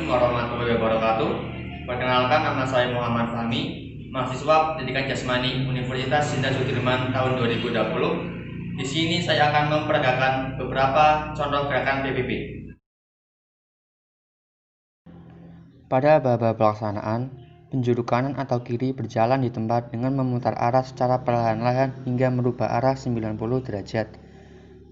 Assalamualaikum warahmatullahi wabarakatuh. Perkenalkan, nama saya Muhammad Fahmi, mahasiswa Pendidikan Jasmani Universitas Jenderal Sudirman tahun 2020. Di sini saya akan memperagakan beberapa contoh gerakan PBB. Pada baba pelaksanaan, penjuru kanan atau kiri berjalan di tempat dengan memutar arah secara perlahan-lahan hingga merubah arah 90 derajat.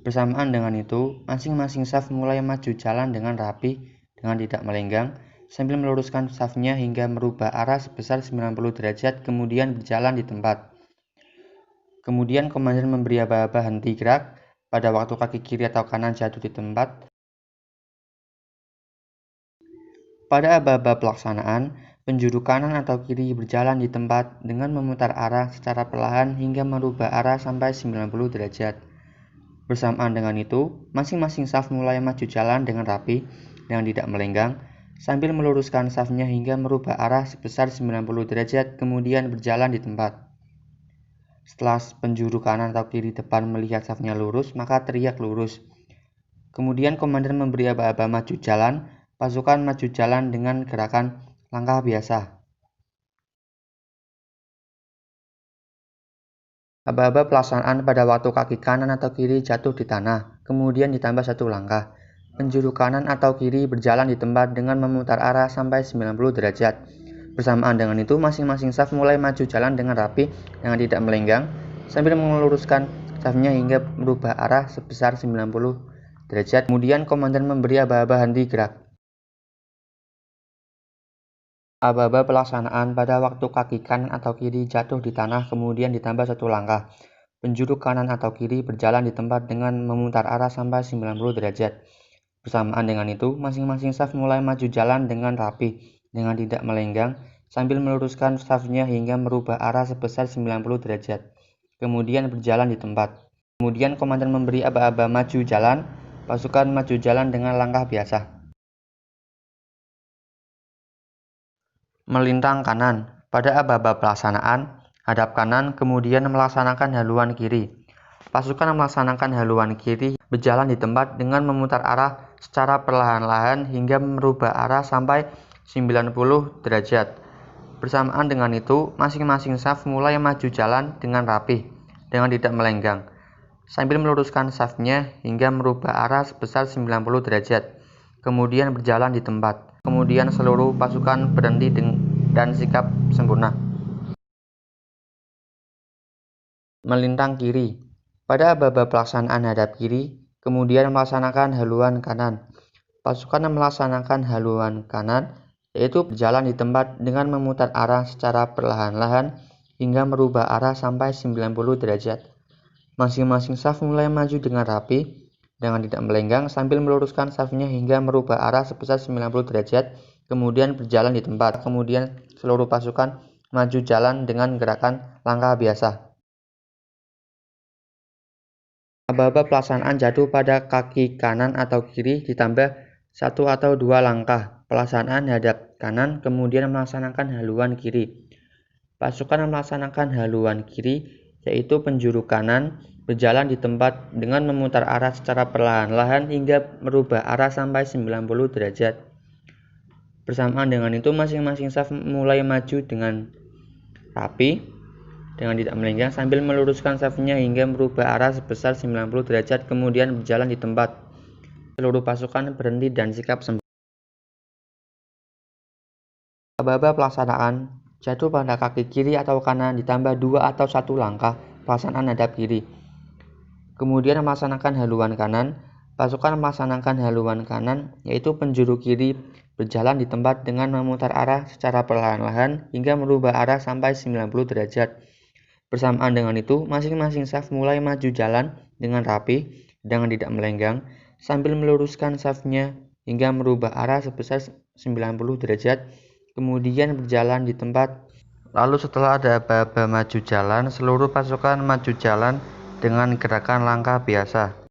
Bersamaan dengan itu, masing-masing saf mulai maju jalan dengan rapi, dengan tidak melenggang, sambil meluruskan safnya hingga merubah arah sebesar 90 derajat, kemudian berjalan di tempat. Kemudian komandan memberi aba-aba henti gerak pada waktu kaki kiri atau kanan jatuh di tempat. Pada aba-aba pelaksanaan, penjuru kanan atau kiri berjalan di tempat dengan memutar arah secara perlahan hingga merubah arah sampai 90 derajat. Bersamaan dengan itu, masing-masing saf mulai maju jalan dengan rapi, dengan tidak melenggang, sambil meluruskan safnya hingga merubah arah sebesar 90 derajat, kemudian berjalan di tempat. Setelah penjuru kanan atau kiri depan melihat safnya lurus, maka teriak lurus. Kemudian komandan memberi aba-aba maju jalan, pasukan maju jalan dengan gerakan langkah biasa. Aba-aba pelaksanaan pada waktu kaki kanan atau kiri jatuh di tanah, kemudian ditambah satu langkah. Penjuru kanan atau kiri berjalan di tempat dengan memutar arah sampai 90 derajat. Bersamaan dengan itu, masing-masing saf mulai maju jalan dengan rapi, dengan tidak melenggang, sambil meluruskan safnya hingga merubah arah sebesar 90 derajat. Kemudian komandan memberi aba-aba henti gerak. Aba-aba pelaksanaan pada waktu kaki kanan atau kiri jatuh di tanah, kemudian ditambah satu langkah. Penjuru kanan atau kiri berjalan di tempat dengan memutar arah sampai 90 derajat. Bersamaan dengan itu, masing-masing saf mulai maju jalan dengan rapi, dengan tidak melenggang, sambil meluruskan safnya hingga merubah arah sebesar 90 derajat. Kemudian berjalan di tempat. Kemudian komandan memberi aba-aba maju jalan, pasukan maju jalan dengan langkah biasa. Melintang kanan. Pada aba-aba pelaksanaan, hadap kanan, kemudian melaksanakan haluan kiri. Pasukan melaksanakan haluan kiri berjalan di tempat dengan memutar arah secara perlahan-lahan hingga merubah arah sampai 90 derajat. Bersamaan dengan itu, masing-masing saf mulai maju jalan dengan rapi, dengan tidak melenggang, sambil meluruskan safnya hingga merubah arah sebesar 90 derajat. Kemudian berjalan di tempat. Kemudian seluruh pasukan berhenti dan sikap sempurna. Melintang kiri. Pada aba-aba pelaksanaan hadap kiri, kemudian melaksanakan haluan kanan. Pasukan melaksanakan haluan kanan, yaitu berjalan di tempat dengan memutar arah secara perlahan-lahan hingga merubah arah sampai 90 derajat. Masing-masing saf mulai maju dengan rapi, dengan tidak melenggang, sambil meluruskan safnya hingga merubah arah sebesar 90 derajat, kemudian berjalan di tempat. Kemudian seluruh pasukan maju jalan dengan gerakan langkah biasa. Aba-aba pelaksanaan jatuh pada kaki kanan atau kiri ditambah satu atau dua langkah. Pelaksanaan hadap kanan, kemudian melaksanakan haluan kiri. Pasukan melaksanakan haluan kiri, yaitu penjuru kanan, berjalan di tempat dengan memutar arah secara perlahan-lahan hingga merubah arah sampai 90 derajat. Bersamaan dengan itu, masing-masing saf mulai maju dengan rapi, dengan tidak melenggang, sambil meluruskan safnya hingga merubah arah sebesar 90 derajat, kemudian berjalan di tempat. Seluruh pasukan berhenti dan sikap sempurna. Aba-aba pelaksanaan jatuh pada kaki kiri atau kanan ditambah dua atau satu langkah pelaksanaan hadap kiri. Kemudian melaksanakan haluan kanan. Pasukan melaksanakan haluan kanan, yaitu penjuru kiri berjalan di tempat dengan memutar arah secara perlahan-lahan hingga merubah arah sampai 90 derajat. Bersamaan dengan itu, masing-masing saf mulai maju jalan dengan rapi, dengan tidak melenggang, sambil meluruskan safnya hingga merubah arah sebesar 90 derajat, kemudian berjalan di tempat. Lalu setelah ada aba-aba maju jalan, seluruh pasukan maju jalan dengan gerakan langkah biasa.